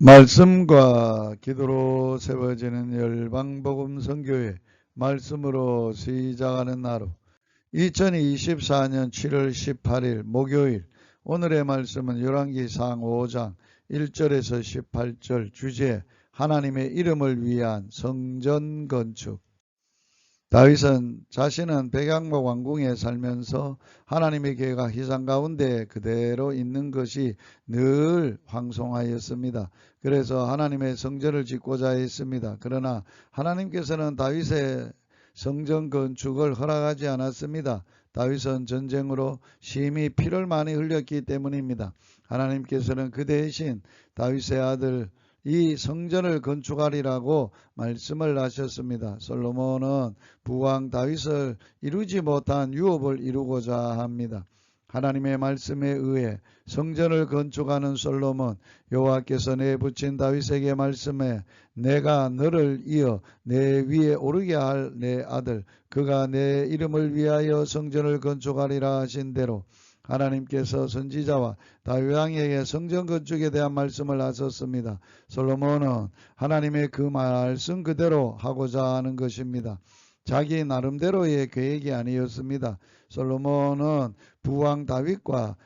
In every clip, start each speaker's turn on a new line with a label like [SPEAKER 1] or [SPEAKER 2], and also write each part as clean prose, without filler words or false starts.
[SPEAKER 1] 말씀과 기도로 세워지는 열방복음 선교회 말씀으로 시작하는 하루 2024년 7월 18일 목요일 오늘의 말씀은 열왕기상 5장 1절에서 18절 주제 하나님의 이름을 위한 성전 건축. 다윗은 자신은 백양목 왕궁에 살면서 하나님의 계가 희상 가운데 그대로 있는 것이 늘 황송하였습니다. 그래서 하나님의 성전을 짓고자 했습니다. 그러나 하나님께서는 다윗의 성전 건축을 허락하지 않았습니다. 다윗은 전쟁으로 심히 피를 많이 흘렸기 때문입니다. 하나님께서는 그 대신 다윗의 아들 이 성전을 건축하리라고 말씀을 하셨습니다. 솔로몬은 부왕 다윗을 이루지 못한 유업을 이루고자 합니다. 하나님의 말씀에 의해 성전을 건축하는 솔로몬, 여호와께서 내붙인 다윗에게 말씀해 내가 너를 이어 내 위에 오르게 할 내 아들 그가 내 이름을 위하여 성전을 건축하리라 하신 대로 하나님께서 선지자와 다윗 왕에게 성전 건축에 대한 말씀을 하셨습니다. 솔로몬은 하나님의 그 말씀 그대로 하고자 하는 것입니다. 자기 나름대로의 계획이 아니었습니다. 솔로몬은 부왕 다윗과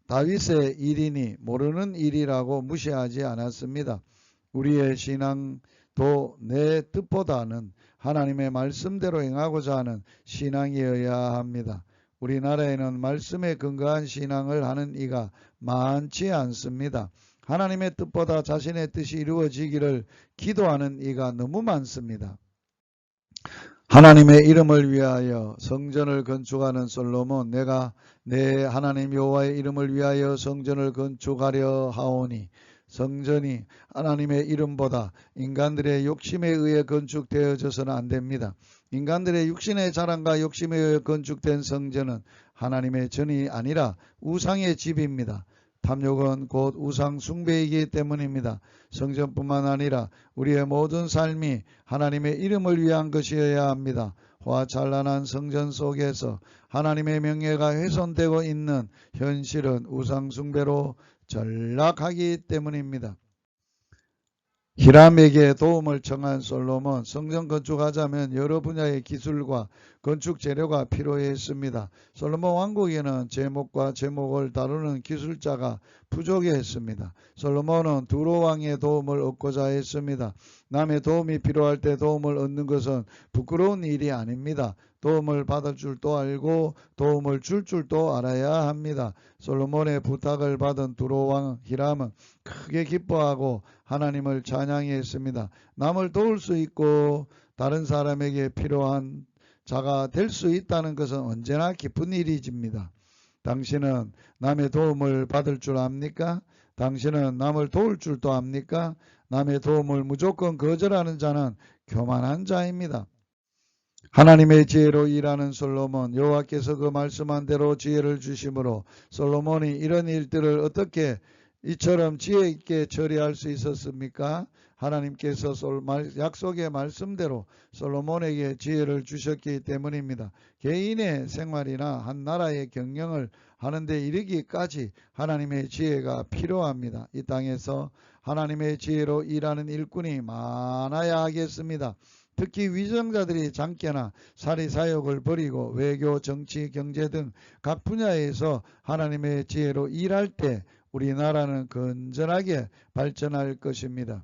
[SPEAKER 1] 다윗의 일이니 모르는 일이라고 무시하지 않았습니다. 우리의 신앙도 내 뜻보다는 하나님의 말씀대로 행하고자 하는 신앙이어야 합니다. 우리나라에는 말씀에 근거한 신앙을 하는 이가 많지 않습니다. 하나님의 뜻보다 자신의 뜻이 이루어지기를 기도하는 이가 너무 많습니다. 하나님의 이름을 위하여 성전을 건축하는 솔로몬, 내가 내 하나님 여호와의 이름을 위하여 성전을 건축하려 하오니, 성전이 하나님의 이름보다 인간들의 욕심에 의해 건축되어져서는 안 됩니다. 인간들의 육신의 자랑과 욕심에 의해 건축된 성전은 하나님의 전이 아니라 우상의 집입니다. 탐욕은 곧 우상 숭배이기 때문입니다. 성전뿐만 아니라 우리의 모든 삶이 하나님의 이름을 위한 것이어야 합니다. 화찬란한 성전 속에서 하나님의 명예가 훼손되고 있는 현실은 우상 숭배로 전락하기 때문입니다. 히람에게 도움을 청한 솔로몬, 성전 건축하자면 여러 분야의 기술과 건축 재료가 필요했습니다. 솔로몬 왕국에는 제목과 제목을 다루는 기술자가 부족했습니다. 솔로몬은 두로 왕의 도움을 얻고자 했습니다. 남의 도움이 필요할 때 도움을 얻는 것은 부끄러운 일이 아닙니다. 도움을 받을 줄도 알고 도움을 줄 줄도 알아야 합니다. 솔로몬의 부탁을 받은 두로 왕 히람은 크게 기뻐하고 하나님을 찬양했습니다. 남을 도울 수 있고 다른 사람에게 필요한 자가 될 수 있다는 것은 언제나 기쁜 일이집니다. 당신은 남의 도움을 받을 줄 압니까? 당신은 남을 도울 줄도 압니까? 남의 도움을 무조건 거절하는 자는 교만한 자입니다. 하나님의 지혜로 일하는 솔로몬, 여호와께서 그 말씀한 대로 지혜를 주심으로 솔로몬이 이런 일들을 어떻게 이처럼 지혜 있게 처리할 수 있었습니까? 하나님께서 약속의 말씀대로 솔로몬에게 지혜를 주셨기 때문입니다. 개인의 생활이나 한 나라의 경영을 하는데 이르기까지 하나님의 지혜가 필요합니다. 이 땅에서 하나님의 지혜로 일하는 일꾼이 많아야 하겠습니다. 특히 위정자들이 장깨나 사리사욕을 버리고 외교, 정치, 경제 등 각 분야에서 하나님의 지혜로 일할 때 우리나라는 건전하게 발전할 것입니다.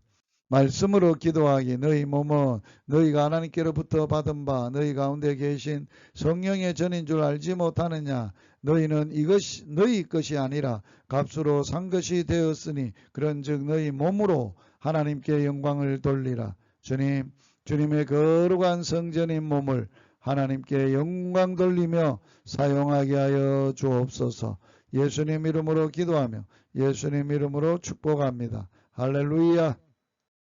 [SPEAKER 1] 말씀으로 기도하기, 너희 몸은 너희가 하나님께로부터 받은 바 너희 가운데 계신 성령의 전인 줄 알지 못하느냐. 너희는 이것이 너희 것이 아니라 값으로 산 것이 되었으니 그런즉 너희 몸으로 하나님께 영광을 돌리라. 주님의 거룩한 성전인 몸을 하나님께 영광 돌리며 사용하게 하여 주옵소서. 예수님 이름으로 기도하며 예수님 이름으로 축복합니다. 할렐루야.